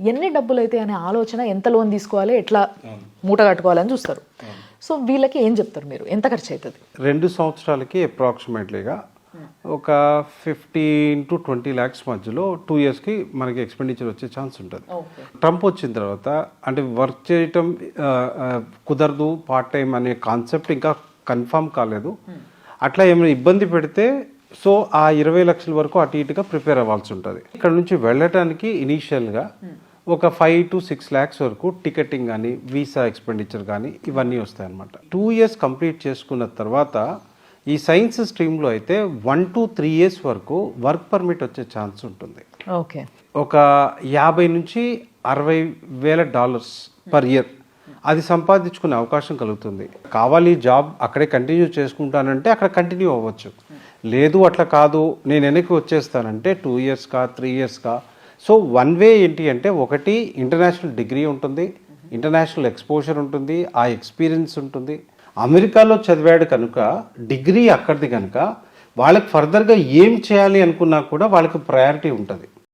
ఎన్ని డబ్బులు అయితే అనే ఆలోచన, ఎంత లోన్ తీసుకోవాలి, ఎట్లా మూట కట్టుకోవాలని చూస్తారు. సో వీళ్ళకి ఏం చెప్తారు మీరు, ఎంత ఖర్చు అవుతుంది? 2 సంవత్సరాలకి అప్రాక్సిమేట్లీగా ఒక 15 to 20 lakhs మధ్యలో 2 yearsకి మనకి ఎక్స్పెండిచర్ వచ్చే ఛాన్స్ ఉంటుంది. ట్రంప్ వచ్చిన తర్వాత అంటే వర్క్ చేయటం కుదరదు, పార్ట్ టైం అనే కాన్సెప్ట్ ఇంకా కన్ఫర్మ్ కాలేదు. అట్లా ఏమైనా ఇబ్బంది పెడితే సో ఆ 20 లక్షల వరకు అటు ఇటుగా ప్రిపేర్ అవ్వాల్సి ఉంటుంది. ఇక్కడ నుంచి వెళ్ళటానికి ఇనీషియల్గా ఒక 5 to 6 lakhs వరకు టికెటింగ్ కానీ, వీసా ఎక్స్పెండిచర్ కానీ ఇవన్నీ వస్తాయన్నమాట. 2 years కంప్లీట్ చేసుకున్న తర్వాత ఈ సైన్స్ స్ట్రీమ్లో అయితే 1 to 3 years వరకు వర్క్ పర్మిట్ వచ్చే ఛాన్స్ ఉంటుంది. ఓకే, ఒక 50 నుంచి 60 వేల డాలర్స్ పర్ ఇయర్ అది సంపాదించుకునే అవకాశం కలుగుతుంది. కావాలి జాబ్ అక్కడే కంటిన్యూ చేసుకుంటానంటే అక్కడ కంటిన్యూ అవ్వచ్చు. లేదు అట్లా కాదు నేను వెనక్కి వచ్చేస్తానంటే 2 yearsకా 3 yearsకా. సో వన్ వే ఏంటి అంటే, ఒకటి ఇంటర్నేషనల్ డిగ్రీ ఉంటుంది, ఇంటర్నేషనల్ ఎక్స్పోజర్ ఉంటుంది, ఆ ఎక్స్పీరియన్స్ ఉంటుంది. అమెరికాలో చదివాడు కనుక డిగ్రీ అక్కడిది కనుక వాళ్ళకి ఫర్దర్గా ఏం చేయాలి అనుకున్నా కూడా వాళ్ళకి ప్రయారిటీ ఉంటుంది.